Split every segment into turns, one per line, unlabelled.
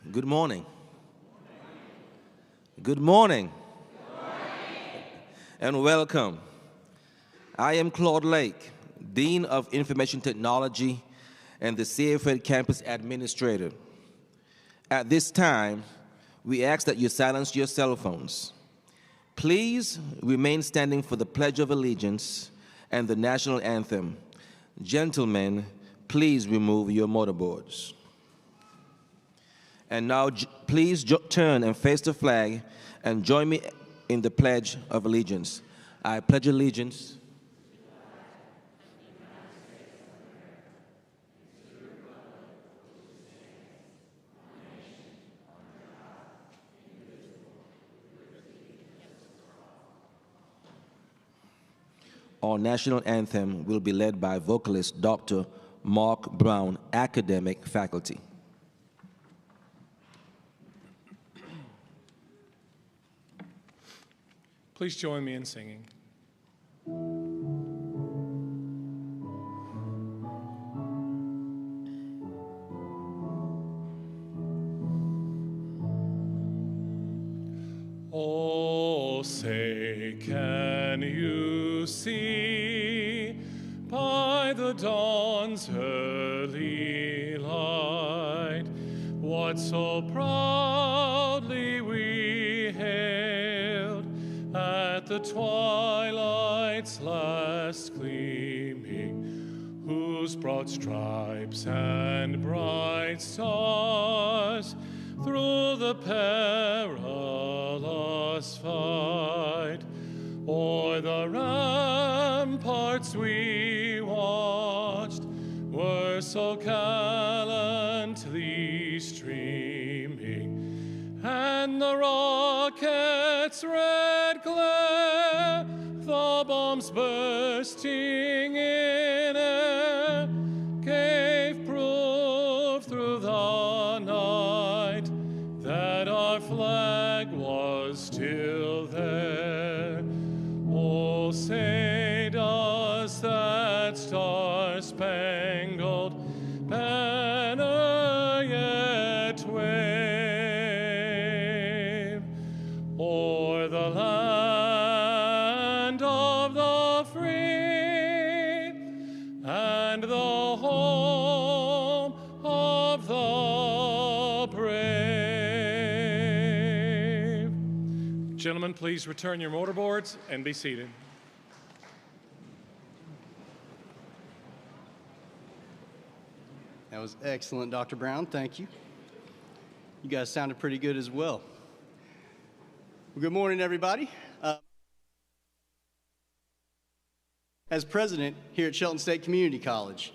Good morning. Good morning. And welcome. I am Claude Lake, Dean of Information Technology and the CFED Campus Administrator. At this time, we ask that you silence your cell phones. Please remain standing for the Pledge of Allegiance and the National Anthem. Gentlemen, please remove your motorboards. And now, please turn and face the flag and join me in the Pledge of Allegiance. I pledge allegiance Our national anthem will be led by vocalist Dr. Mark Brown, academic faculty.
Please join me in singing. Oh, say, can you see by the dawn's early light what so proudly we hailed at the twilight's last gleaming, whose broad stripes and bright stars through the perilous fight o'er the ramparts we watched were so gallantly streaming, and the rocket's red glare, the bombs bursting in air, gave proof through the night that our flag was still there. Oh, say does that star-spangled banner yet wave o'er the land of the free and the home of the brave? Gentlemen, please return your motorboards and be seated.
That was excellent, Dr. Brown. Thank you. You guys sounded pretty good as well. Well, good morning, everybody. As president here at Shelton State Community College,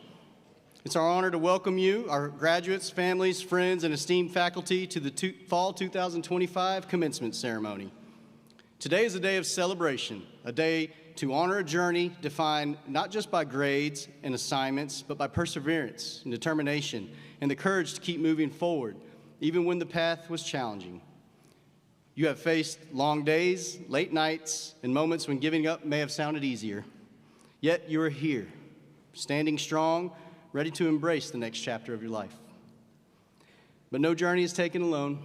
it's our honor to welcome you, our graduates, families, friends, and esteemed faculty to the Fall 2025 Commencement Ceremony. Today is a day of celebration, a day to honor a journey defined not just by grades and assignments, but by perseverance and determination and the courage to keep moving forward, even when the path was challenging. You have faced long days, late nights, and moments when giving up may have sounded easier. Yet you are here, standing strong, ready to embrace the next chapter of your life. But no journey is taken alone.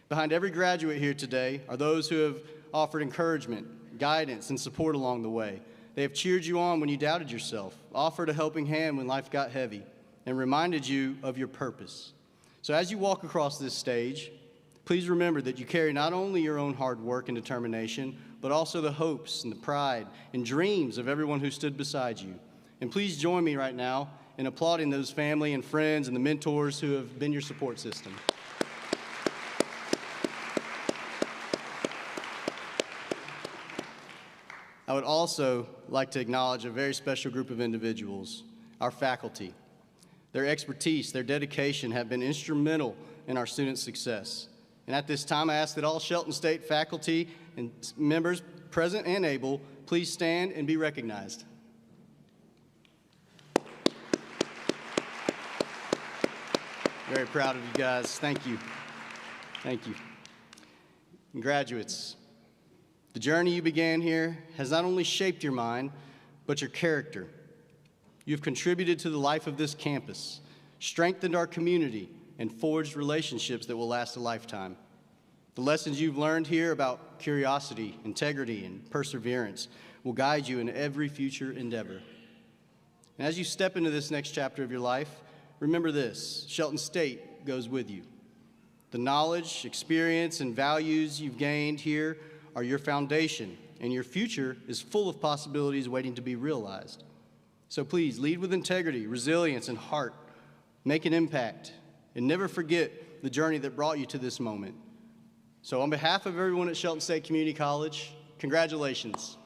Behind every graduate here today are those who have offered encouragement, guidance, and support along the way. They have cheered you on when you doubted yourself, offered a helping hand when life got heavy, and reminded you of your purpose. So as you walk across this stage, please remember that you carry not only your own hard work and determination, but also the hopes and the pride and dreams of everyone who stood beside you. And please join me right now in applauding those family and friends and the mentors who have been your support system. I would also like to acknowledge a very special group of individuals, our faculty. Their expertise, their dedication have been instrumental in our students' success. And at this time, I ask that all Shelton State faculty and members, present and able, please stand and be recognized. Very proud of you guys. Thank you. Thank you. And graduates, the journey you began here has not only shaped your mind, but your character. You've contributed to the life of this campus, strengthened our community, and forged relationships that will last a lifetime. The lessons you've learned here about curiosity, integrity, and perseverance will guide you in every future endeavor. And as you step into this next chapter of your life, remember this: Shelton State goes with you. The knowledge, experience, and values you've gained here are your foundation, and your future is full of possibilities waiting to be realized. So please, lead with integrity, resilience, and heart. Make an impact, and never forget the journey that brought you to this moment. So on behalf of everyone at Shelton State Community College, congratulations.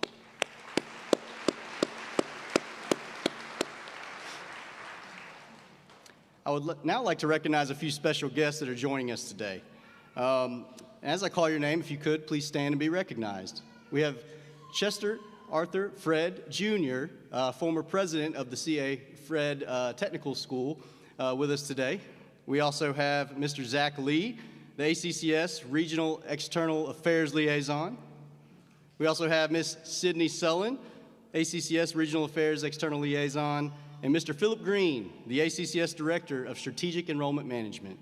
I would now like to recognize a few special guests that are joining us today. As I call your name, if you could, please stand and be recognized. We have Chester Arthur Fred Jr., former president of the C.A. Fred Technical School, with us today. We also have Mr. Zach Lee, the ACCS Regional External Affairs Liaison. We also have Ms. Sydney Sullen, ACCS Regional Affairs External Liaison, and Mr. Philip Green, the ACCS Director of Strategic Enrollment Management.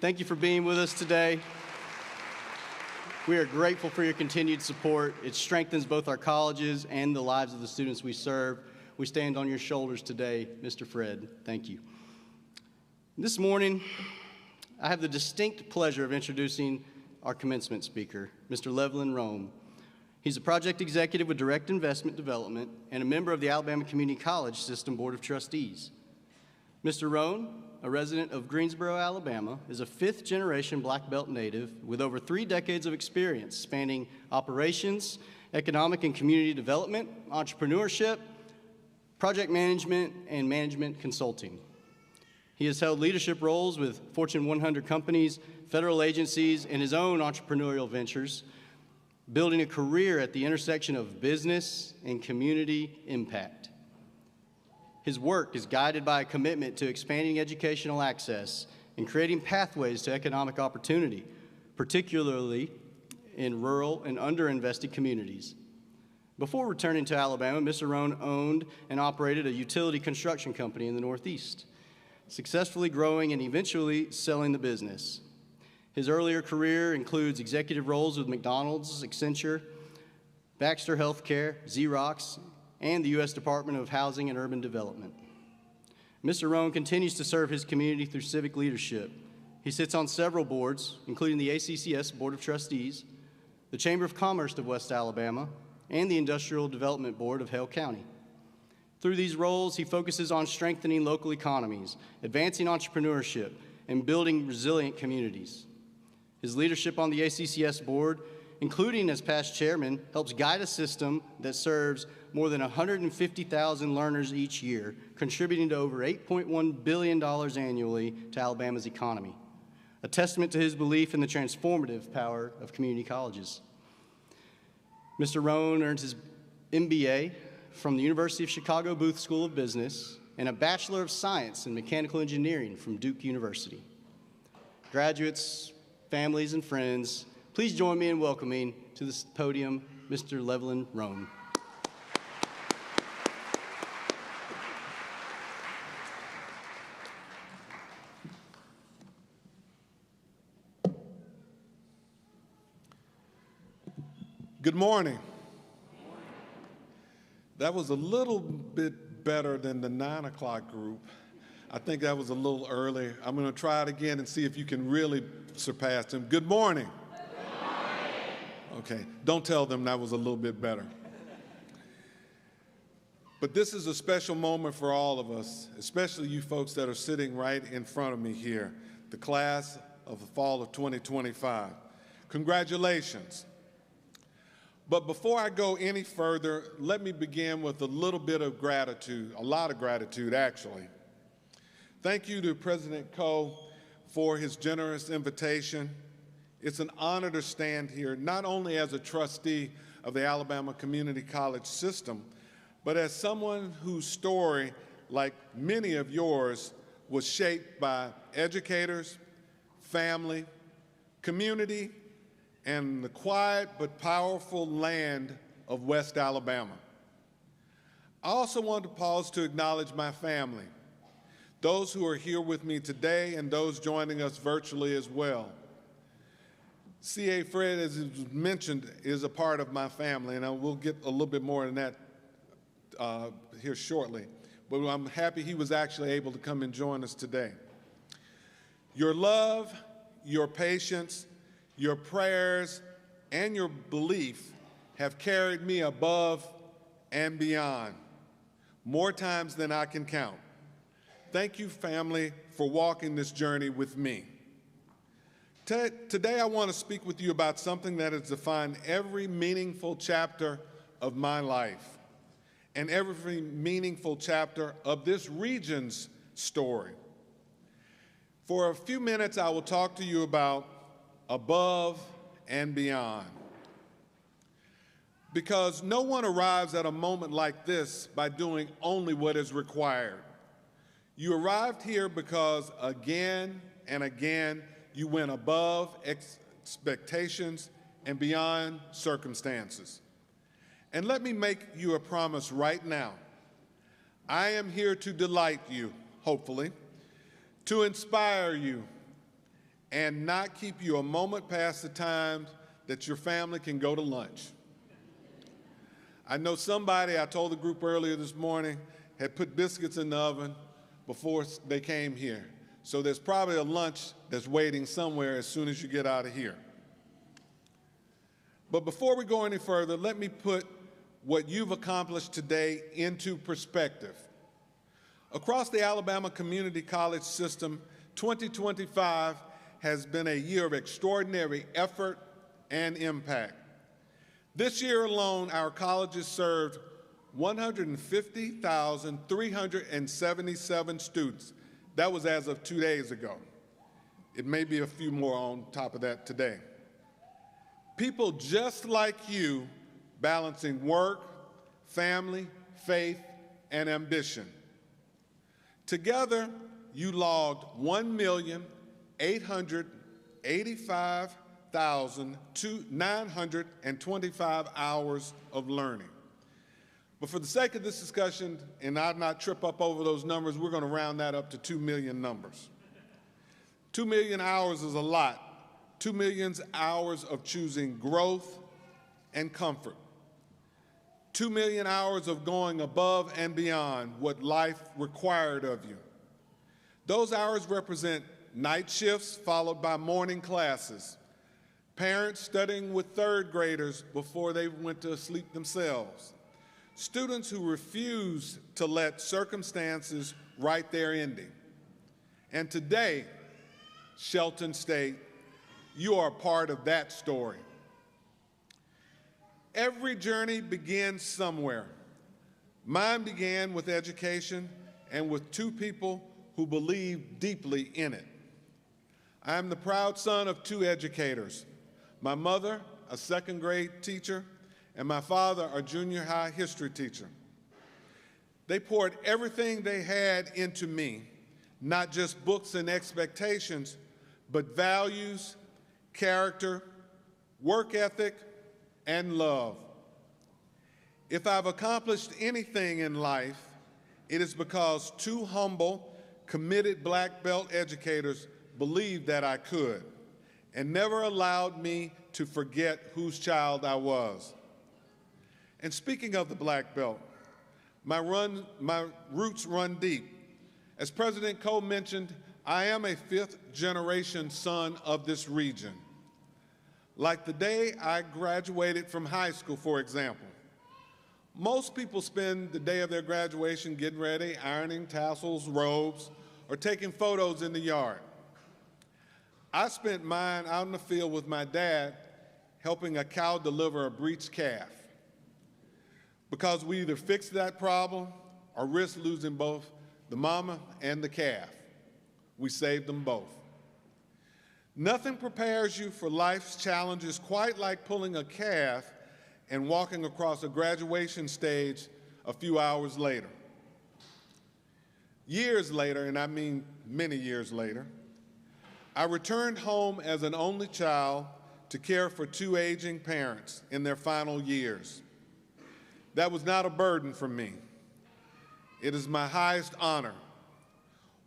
Thank you for being with us today. We are grateful for your continued support. It strengthens both our colleges and the lives of the students we serve. We stand on your shoulders today, Mr. Fred. Thank you. This morning, I have the distinct pleasure of introducing our commencement speaker, Mr. Levelyn Rome. He's a project executive with Direct Investment Development and a member of the Alabama Community College System Board of Trustees. Mr. Rome, a resident of Greensboro, Alabama, is a fifth-generation Black Belt native with over 3 decades of experience spanning operations, economic and community development, entrepreneurship, project management, and management consulting. He has held leadership roles with Fortune 100 companies, federal agencies, and his own entrepreneurial ventures, building a career at the intersection of business and community impact. His work is guided by a commitment to expanding educational access and creating pathways to economic opportunity, particularly in rural and underinvested communities. Before returning to Alabama, Mr. Rohn owned and operated a utility construction company in the Northeast, successfully growing and eventually selling the business. His earlier career includes executive roles with McDonald's, Accenture, Baxter Healthcare, Xerox, and the U.S. Department of Housing and Urban Development. Mr. Rohn continues to serve his community through civic leadership. He sits on several boards, including the ACCS Board of Trustees, the Chamber of Commerce of West Alabama, and the Industrial Development Board of Hale County. Through these roles, he focuses on strengthening local economies, advancing entrepreneurship, and building resilient communities. His leadership on the ACCS board, including as past chairman, helps guide a system that serves more than 150,000 learners each year, contributing to over $8.1 billion annually to Alabama's economy, a testament to his belief in the transformative power of community colleges. Mr. Rohn earned his MBA from the University of Chicago Booth School of Business and a Bachelor of Science in Mechanical Engineering from Duke University. Graduates, families, and friends, please join me in welcoming to this podium Mr. Levelyn Rome.
Good morning. That was a little bit better than the 9 o'clock group. I think that was a little early. I'm going to try it again and see if you can really surpass them. Good morning. Good morning. Okay, don't tell them that was a little bit better. But this is a special moment for all of us, especially you folks that are sitting right in front of me here, the class of the fall of 2025. Congratulations. But before I go any further, let me begin with a little bit of gratitude, a lot of gratitude, actually. Thank you to President Coe for his generous invitation. It's an honor to stand here, not only as a trustee of the Alabama Community College system, but as someone whose story, like many of yours, was shaped by educators, family, community, and the quiet but powerful land of West Alabama. I also want to pause to acknowledge my family. those who are here with me today, and those joining us virtually as well. C.A. Fred, as was mentioned, is a part of my family, and I will get a little bit more on that here shortly. But I'm happy he was actually able to come and join us today. Your love, your patience, your prayers, and your belief have carried me above and beyond, more times than I can count. Thank you, family, for walking this journey with me. Today, I want to speak with you about something that has defined every meaningful chapter of my life and every meaningful chapter of this region's story. For a few minutes, I will talk to you about above and beyond. Because no one arrives at a moment like this by doing only what is required. You arrived here because again and again, you went above expectations and beyond circumstances. And let me make you a promise right now. I am here to delight you, hopefully, to inspire you, and not keep you a moment past the time that your family can go to lunch. I know somebody, I told the group earlier this morning, had put biscuits in the oven before they came here. So there's probably a lunch that's waiting somewhere as soon as you get out of here. But before we go any further, let me put what you've accomplished today into perspective. Across the Alabama Community College system, 2025 has been a year of extraordinary effort and impact. This year alone, our colleges served 150,377 students. That was as of 2 days ago. It may be a few more on top of that today. People just like you, balancing work, family, faith, and ambition. Together, you logged 1,885,925 hours of learning. But for the sake of this discussion, and I'll not trip up over those numbers, we're going to round that up to 2 million numbers. 2 million hours is a lot. 2 million hours of choosing growth and comfort. 2 million hours of going above and beyond what life required of you. Those hours represent night shifts followed by morning classes, parents studying with third graders before they went to sleep themselves, students who refuse to let circumstances write their ending. And today, Shelton State, you are a part of that story. Every journey begins somewhere. Mine began with education and with two people who believed deeply in it. I am the proud son of two educators, my mother, a second grade teacher, and my father, a junior high history teacher. They poured everything they had into me, not just books and expectations, but values, character, work ethic, and love. If I've accomplished anything in life, it is because two humble, committed black belt educators believed that I could and never allowed me to forget whose child I was. And speaking of the black belt, my roots run deep. As President Cole mentioned, I am a fifth-generation son of this region. Like the day I graduated from high school, for example. Most people spend the day of their graduation getting ready, ironing tassels, robes, or taking photos in the yard. I spent mine out in the field with my dad, helping a cow deliver a breached calf. Because we either fixed that problem or risked losing both the mama and the calf. We saved them both. Nothing prepares you for life's challenges quite like pulling a calf and walking across a graduation stage a few hours later. Years later, and I mean many years later, I returned home as an only child to care for two aging parents in their final years. That was not a burden for me. It is my highest honor.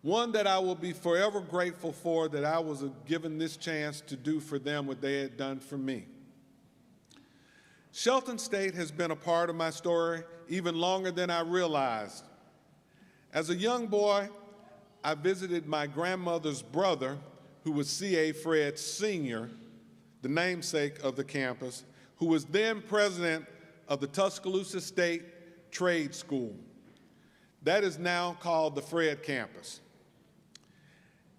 one that I will be forever grateful for, that I was given this chance to do for them what they had done for me. Shelton State has been a part of my story even longer than I realized. As a young boy, I visited my grandmother's brother, who was C.A. Fred Sr., the namesake of the campus, who was then president of the Tuscaloosa State Trade School. That is now called the Fred campus.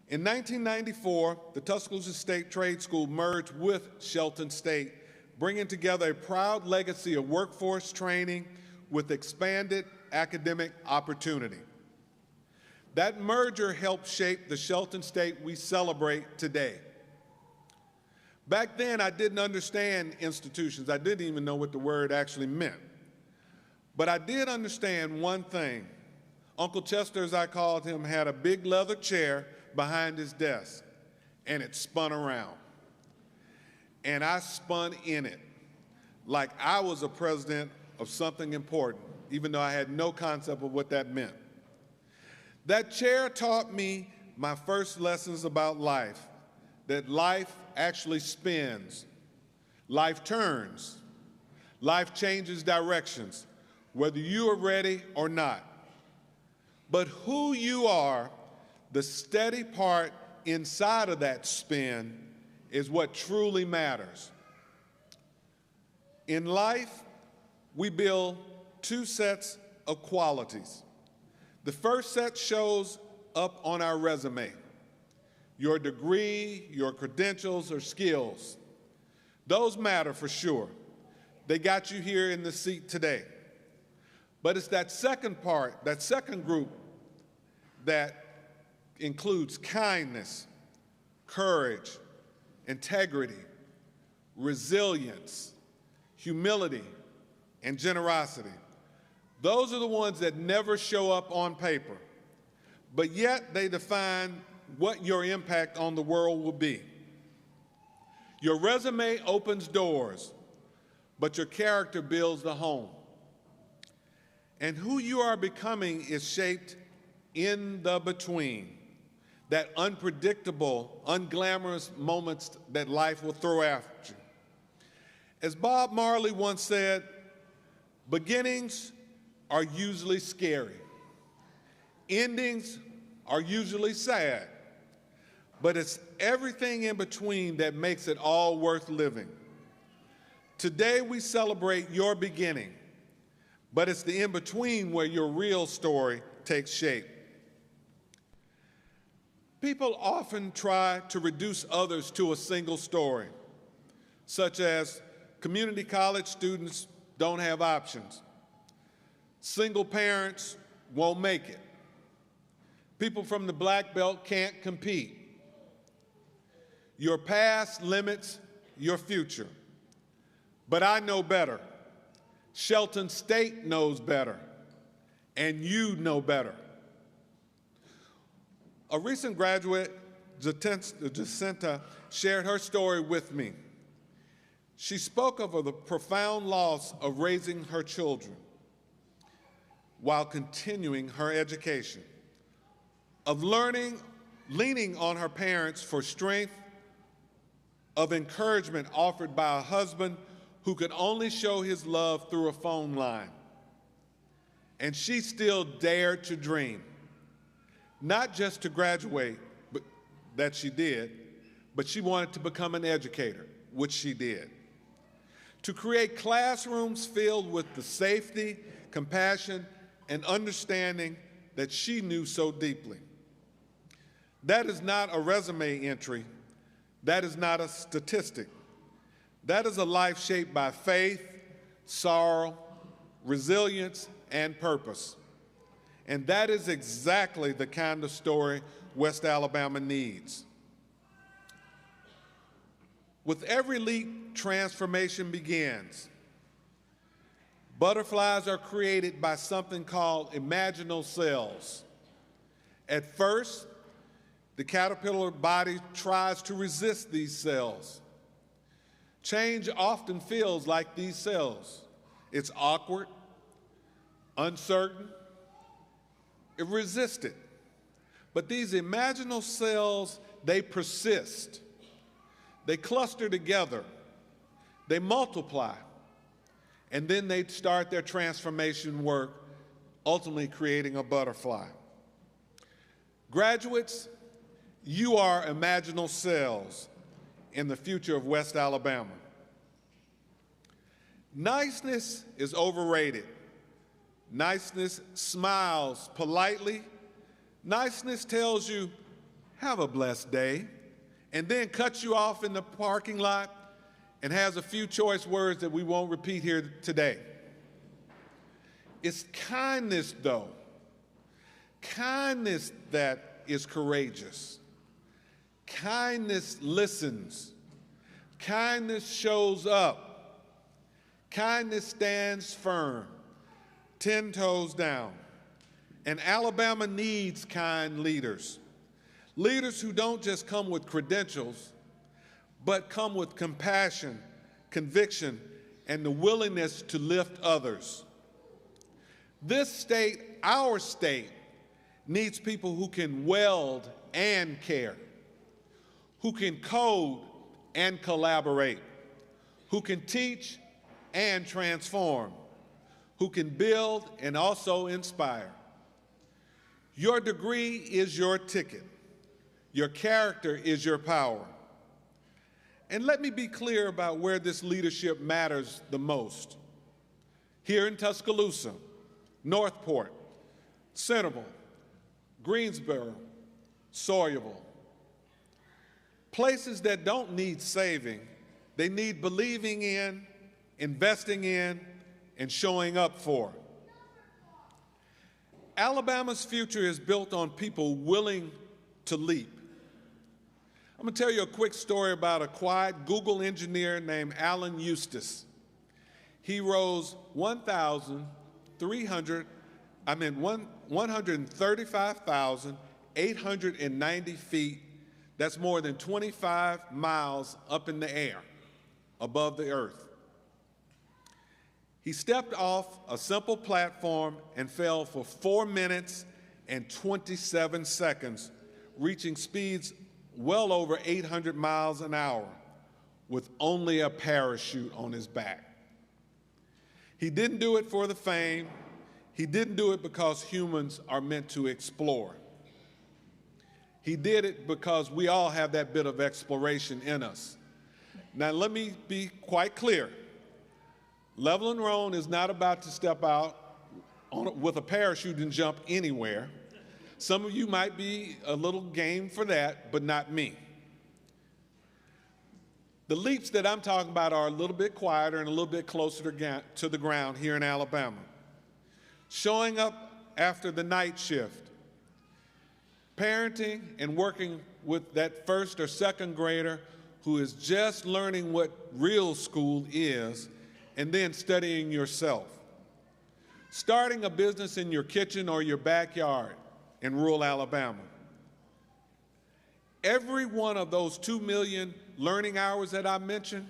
In 1994, the Tuscaloosa State Trade School merged with Shelton State, bringing together a proud legacy of workforce training with expanded academic opportunity. That merger helped shape the Shelton State we celebrate today. Back then, I didn't understand institutions. I didn't even know what the word actually meant. But I did understand one thing. Uncle Chester, as I called him, had a big leather chair behind his desk, and it spun around. And I spun in it like I was a president of something important, even though I had no concept of what that meant. That chair taught me my first lessons about life, that life actually spins, life turns, life changes directions, whether you are ready or not. But who you are, the steady part inside of that spin, is what truly matters. In life, we build two sets of qualities. The first set shows up on our resume, your degree, your credentials, or skills. Those matter for sure. They got you here in the seat today. But it's that second part, that second group, that includes kindness, courage, integrity, resilience, humility, and generosity. Those are the ones that never show up on paper, but yet they define what your impact on the world will be. Your resume opens doors, but your character builds the home. And who you are becoming is shaped in the between, that unpredictable, unglamorous moments that life will throw after you. As Bob Marley once said, beginnings are usually scary. Endings are usually sad. But it's everything in between that makes it all worth living. Today we celebrate your beginning, but it's the in-between where your real story takes shape. People often try to reduce others to a single story, such as community college students don't have options, single parents won't make it, people from the black belt can't compete. Your past limits your future. But I know better. Shelton State knows better. And you know better. A recent graduate, Jacinta, shared her story with me. She spoke of the profound loss of raising her children while continuing her education, of leaning on her parents for strength, of encouragement offered by a husband who could only show his love through a phone line. And she still dared to dream, not just to graduate, but that she did, but she wanted to become an educator, which she did. To create classrooms filled with the safety, compassion, and understanding that she knew so deeply. That is not a resume entry. That is not a statistic. That is a life shaped by faith, sorrow, resilience, and purpose. And that is exactly the kind of story West Alabama needs. With every leap, transformation begins. Butterflies are created by something called imaginal cells. At first, the caterpillar body tries to resist these cells. Change often feels like these cells. It's awkward, uncertain, resisted. But these imaginal cells, they persist. They cluster together. They multiply. And then they start their transformation work, ultimately creating a butterfly. Graduates, you are imaginal cells in the future of West Alabama. Niceness is overrated. Niceness smiles politely. Niceness tells you, have a blessed day, and then cuts you off in the parking lot and has a few choice words that we won't repeat here today. It's kindness, though. Kindness that is courageous. Kindness listens. Kindness shows up. Kindness stands firm, 10 toes down. And Alabama needs kind leaders. Leaders who don't just come with credentials, but come with compassion, conviction, and the willingness to lift others. This state, our state, needs people who can weld and care, who can code and collaborate, who can teach and transform, who can build and also inspire. Your degree is your ticket. Your character is your power. And let me be clear about where this leadership matters the most. Here in Tuscaloosa, Northport, Centerville, Greensboro, Sawyerville. Places that don't need saving, they need believing in, investing in, and showing up for. Alabama's future is built on people willing to leap. I'm going to tell you a quick story about a quiet Google engineer named Alan Eustace. He rose 135,890 feet. That's more than 25 miles up in the air, above the earth. He stepped off a simple platform and fell for 4 minutes and 27 seconds, reaching speeds well over 800 miles an hour with only a parachute on his back. He didn't do it for the fame. He didn't do it because humans are meant to explore. He did it because we all have that bit of exploration in us. Now, let me be quite clear. Levelland Roan is not about to step out with a parachute and jump anywhere. Some of you might be a little game for that, but not me. The leaps that I'm talking about are a little bit quieter and a little bit closer to the ground here in Alabama. Showing up after the night shift, parenting and working with that first or second grader who is just learning what real school is, and then studying yourself. Starting a business in your kitchen or your backyard in rural Alabama. Every one of those 2 million learning hours that I mentioned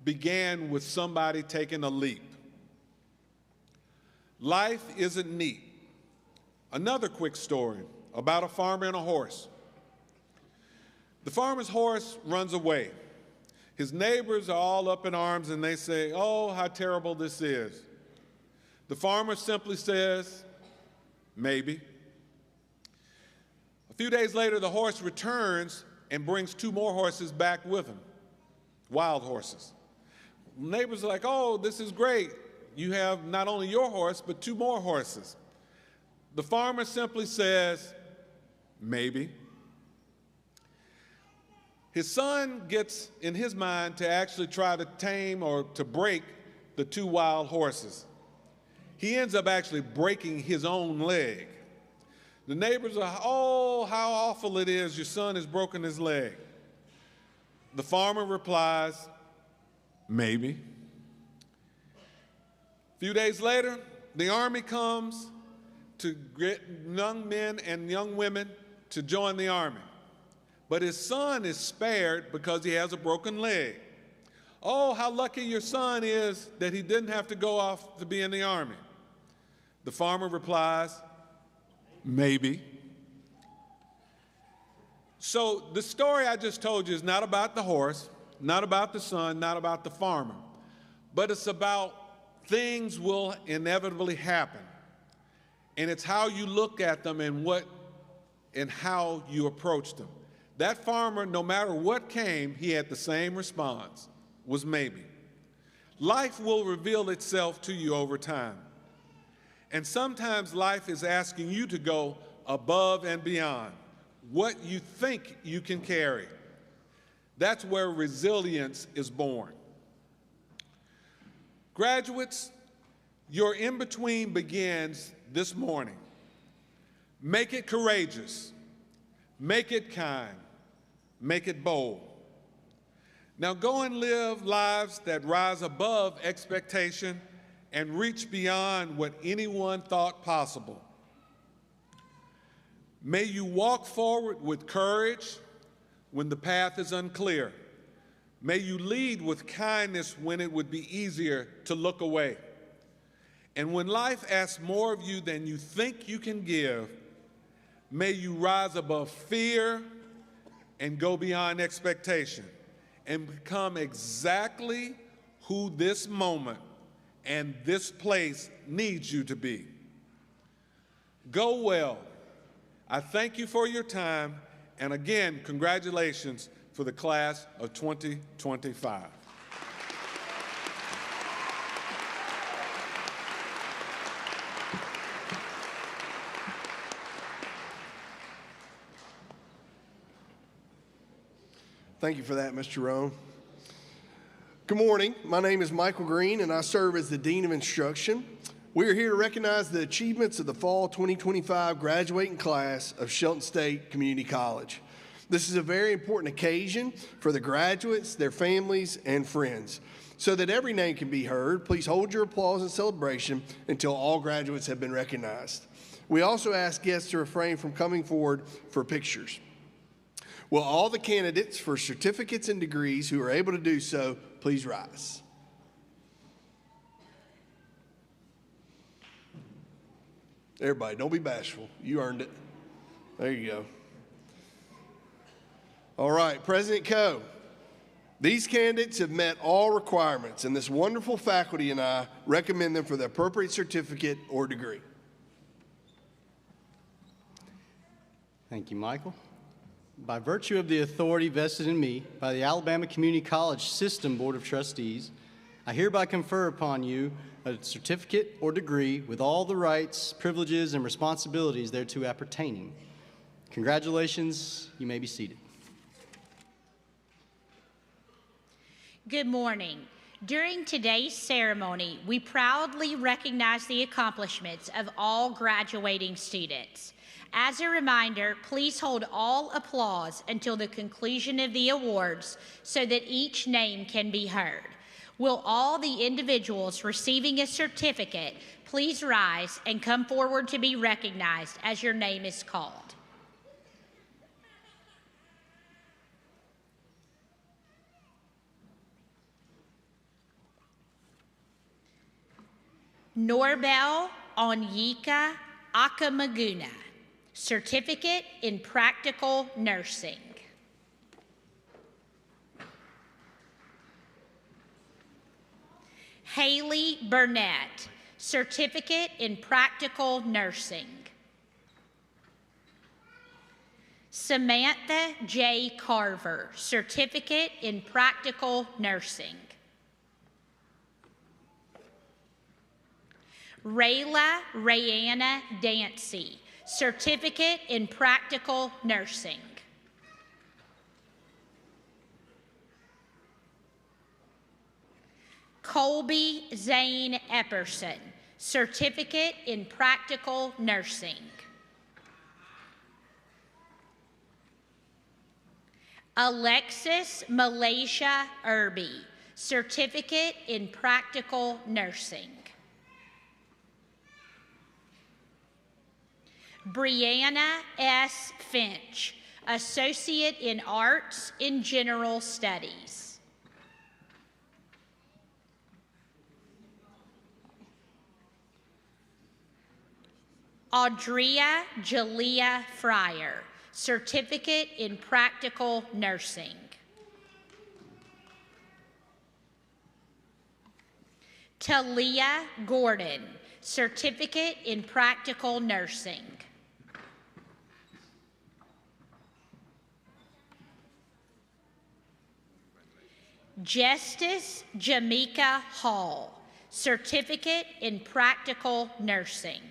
began with somebody taking a leap. Life isn't neat. Another quick story about a farmer and a horse. The farmer's horse runs away. His neighbors are all up in arms and they say, "Oh, how terrible this is." The farmer simply says, "Maybe." A few days later, the horse returns and brings 2 more horses back with him, wild horses. Neighbors are like, "Oh, this is great. You have not only your horse, but 2 more horses." The farmer simply says, "Maybe." His son gets in his mind to actually try to tame or to break the 2 wild horses. He ends up actually breaking his own leg. The neighbors are, "Oh, how awful it is, your son has broken his leg." The farmer replies, "Maybe." A few days later, the army comes to get young men and young women to join the army. But his son is spared because he has a broken leg. "Oh, how lucky your son is that he didn't have to go off to be in the army." The farmer replies, "Maybe." So the story I just told you is not about the horse, not about the son, not about the farmer, but it's about things will inevitably happen. And it's how you look at them and how you approach them. That farmer, no matter what came, he had the same response, was maybe. Life will reveal itself to you over time. And sometimes life is asking you to go above and beyond what you think you can carry. That's where resilience is born. Graduates, your in-between begins this morning. Make it courageous. Make it kind. Make it bold. Now go and live lives that rise above expectation and reach beyond what anyone thought possible. May you walk forward with courage when the path is unclear. May you lead with kindness when it would be easier to look away. And when life asks more of you than you think you can give, may you rise above fear and go beyond expectation and become exactly who this moment and this place needs you to be. Go well. I thank you for your time, and again, congratulations for the class of 2025.
Thank you for that, Mr. Rohn. Good morning. My name is Michael Green, and I serve as the Dean of Instruction. We are here to recognize the achievements of the Fall 2025 graduating class of Shelton State Community College. This is a very important occasion for the graduates, their families, and friends. So that every name can be heard, please hold your applause and celebration until all graduates have been recognized. We also ask guests to refrain from coming forward for pictures. Will all the candidates for certificates and degrees who are able to do so, please rise. Everybody, don't be bashful. You earned it. There you go. All right, President Coe, these candidates have met all requirements, and this wonderful faculty and I recommend them for the appropriate certificate or degree.
Thank you, Michael. By virtue of the authority vested in me by the Alabama Community College System Board of Trustees, I hereby confer upon you a certificate or degree with all the rights, privileges, and responsibilities thereto appertaining. Congratulations. You may be seated.
Good morning. During today's ceremony, we proudly recognize the accomplishments of all graduating students. As a reminder, please hold all applause until the conclusion of the awards so that each name can be heard. Will all the individuals receiving a certificate please rise and come forward to be recognized as your name is called. Norbel Onyeka Akamaguna, Certificate in Practical Nursing. Haley Burnett, Certificate in Practical Nursing. Samantha J. Carver, Certificate in Practical Nursing. Rayla Rayanna Dancy, Certificate in Practical Nursing. Colby Zane Epperson, Certificate in Practical Nursing. Alexis Malaysia Irby, Certificate in Practical Nursing. Brianna S. Finch, Associate in Arts in General Studies. Audria Jalea Fryer, Certificate in Practical Nursing. Talia Gordon, Certificate in Practical Nursing. Justice Jamaica Hall, Certificate in Practical Nursing.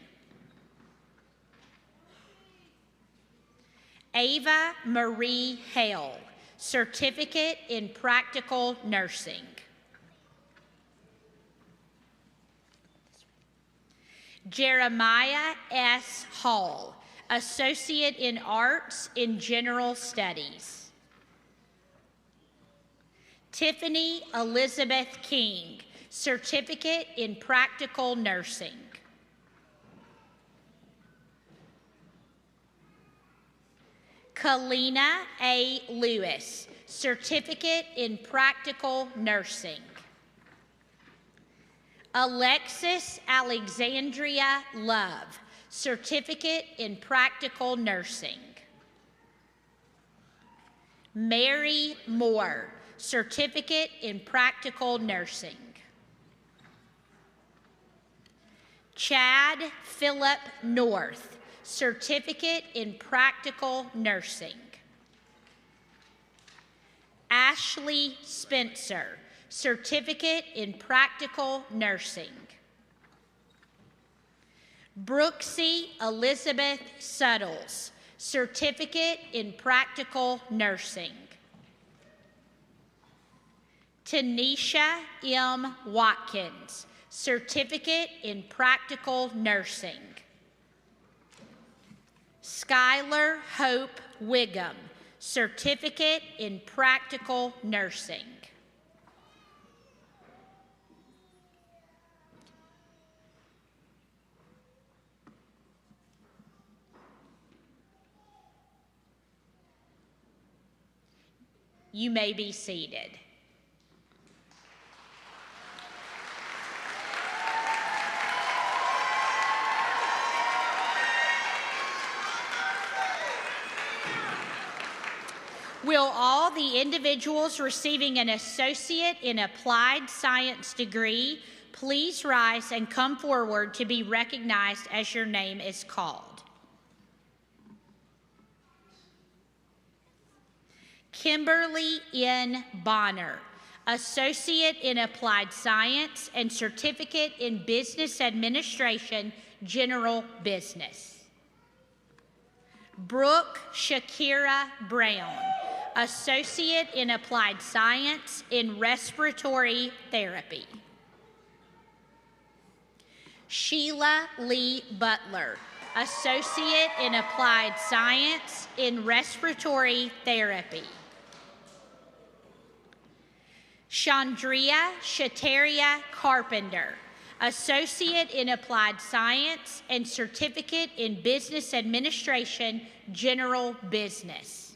Ava Marie Hale, Certificate in Practical Nursing. Jeremiah S. Hall, Associate in Arts in General Studies. Tiffany Elizabeth King, Certificate in Practical Nursing. Kalina A. Lewis, Certificate in Practical Nursing. Alexis Alexandria Love, Certificate in Practical Nursing. Mary Moore, Certificate in Practical Nursing. Chad Philip North, Certificate in Practical Nursing. Ashley Spencer, Certificate in Practical Nursing. Brooksy Elizabeth Suttles, Certificate in Practical Nursing. Tanisha M. Watkins, Certificate in Practical Nursing. Skylar Hope Wiggum, Certificate in Practical Nursing. You may be seated. Will all the individuals receiving an Associate in Applied Science degree please rise and come forward to be recognized as your name is called? Kimberly N. Bonner, Associate in Applied Science and Certificate in Business Administration, General Business. Brooke Shakira Brown, Associate in Applied Science in Respiratory Therapy. Sheila Lee Butler, Associate in Applied Science in Respiratory Therapy. Chandria Shataria Carpenter, Associate in Applied Science and Certificate in Business Administration, General Business.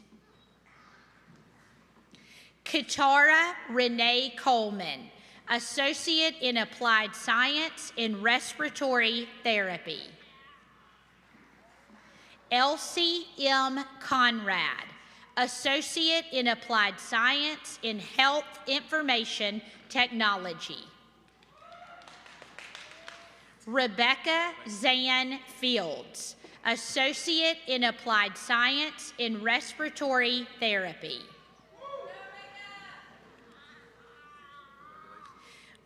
Katara Renee Coleman, Associate in Applied Science in Respiratory Therapy. Elsie M. Conrad, Associate in Applied Science in Health Information Technology. Rebecca Zan Fields, Associate in Applied Science in Respiratory Therapy.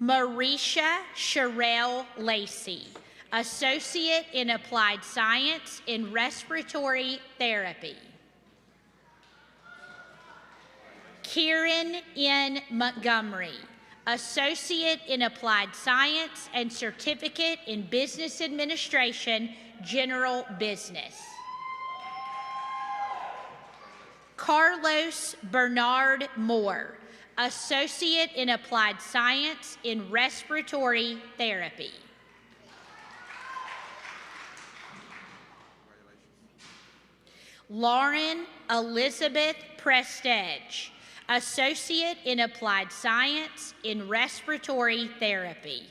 Marisha Sherelle Lacey, Associate in Applied Science in Respiratory Therapy. Kieran N. Montgomery, Associate in Applied Science and Certificate in Business Administration, General Business. Carlos Bernard Moore, Associate in Applied Science in Respiratory Therapy. Lauren Elizabeth Prestage, Associate in Applied Science in Respiratory Therapy.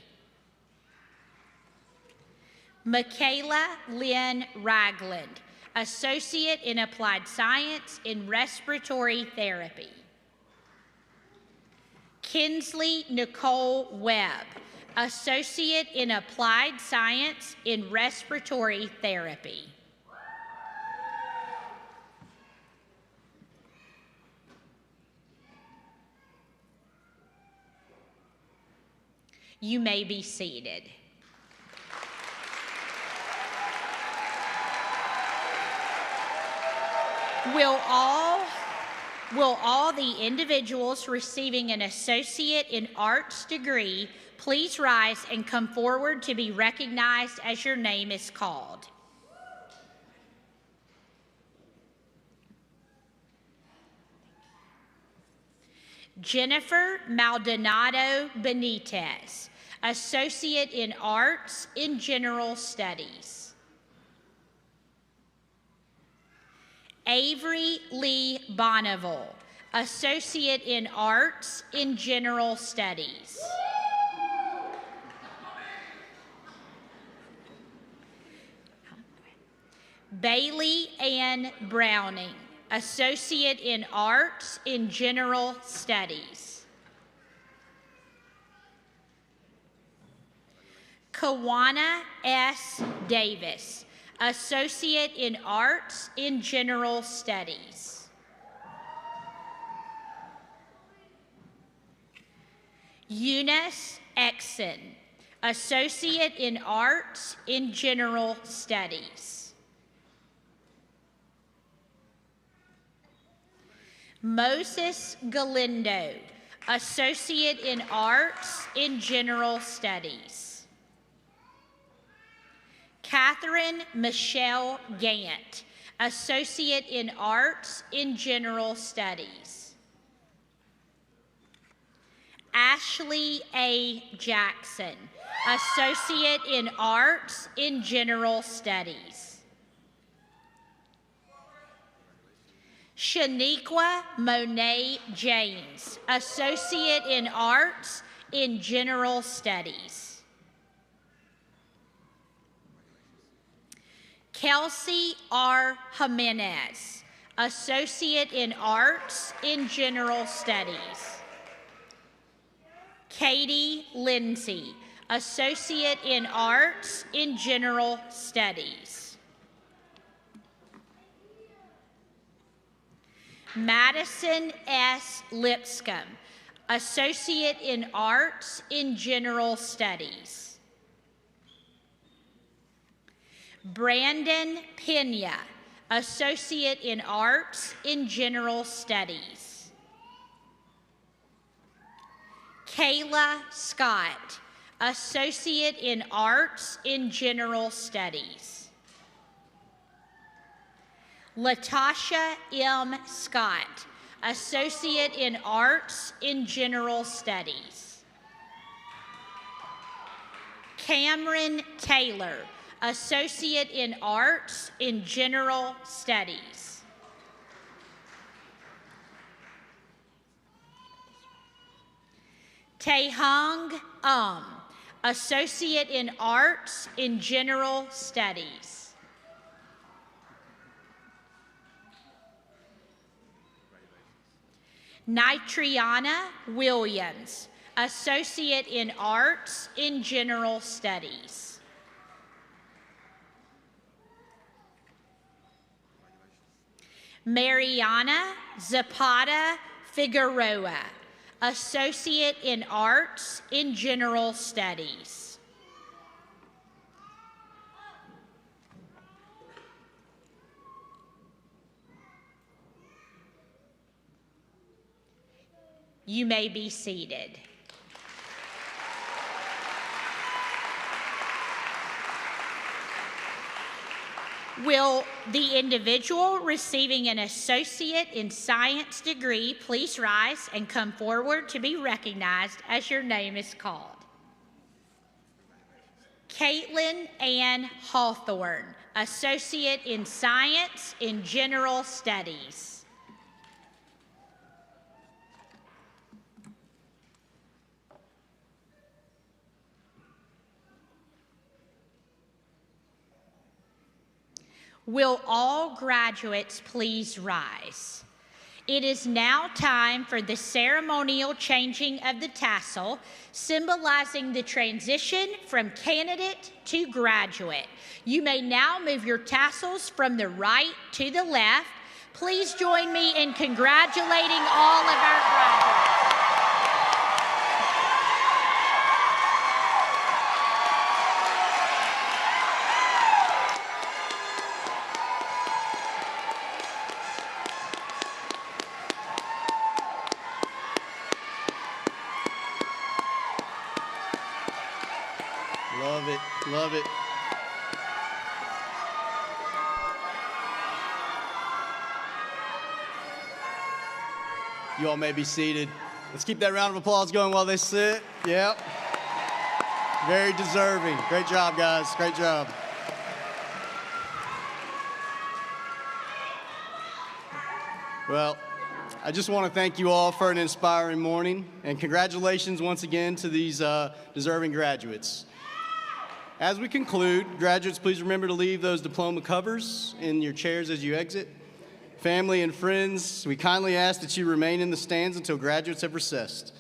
Michaela Lynn Ragland, Associate in Applied Science in Respiratory Therapy. Kinsley Nicole Webb, Associate in Applied Science in Respiratory Therapy. You may be seated. Will all the individuals receiving an Associate in Arts degree please rise and come forward to be recognized as your name is called. Jennifer Maldonado Benitez, Associate in Arts in General Studies. Avery Lee Bonneville, Associate in Arts in General Studies. Bailey Ann Browning, Associate in Arts in General Studies. Kawana S. Davis, Associate in Arts in General Studies. Eunice Exon, Associate in Arts in General Studies. Moses Galindo, Associate in Arts in General Studies. Catherine Michelle Gant, Associate in Arts in General Studies. Ashley A. Jackson, Associate in Arts in General Studies. Shaniqua Monet James, Associate in Arts in General Studies. Kelsey R. Jimenez, Associate in Arts in General Studies. Katie Lindsay, Associate in Arts in General Studies. Madison S. Lipscomb, Associate in Arts in General Studies. Brandon Pena, Associate in Arts in General Studies. Kayla Scott, Associate in Arts in General Studies. Latasha M. Scott, Associate in Arts in General Studies. Cameron Taylor, Associate in Arts in General Studies. Taehong Associate in Arts in General Studies. Nitriana Williams, Associate in Arts in General Studies. Mariana Zapata Figueroa, Associate in Arts in General Studies. You may be seated. Will the individual receiving an Associate in Science degree please rise and come forward to be recognized as your name is called? Caitlin Ann Hawthorne, Associate in Science in General Studies. Will all graduates please rise? It is now time for the ceremonial changing of the tassel, symbolizing the transition from candidate to graduate. You may now move your tassels from the right to the left. Please join me in congratulating all of our graduates.
Love it, love it. You all may be seated. Let's keep that round of applause going while they sit. Yep. Very deserving. Great job, guys. Great job. Well, I just want to thank you all for an inspiring morning, and congratulations once again to these deserving graduates. As we conclude, graduates, please remember to leave those diploma covers in your chairs as you exit. Family and friends, we kindly ask that you remain in the stands until graduates have recessed.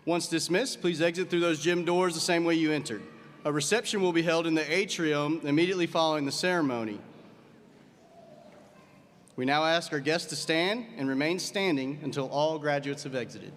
Once dismissed, please exit through those gym doors the same way you entered. A reception will be held in the atrium immediately following the ceremony. We now ask our guests to stand and remain standing until all graduates have exited.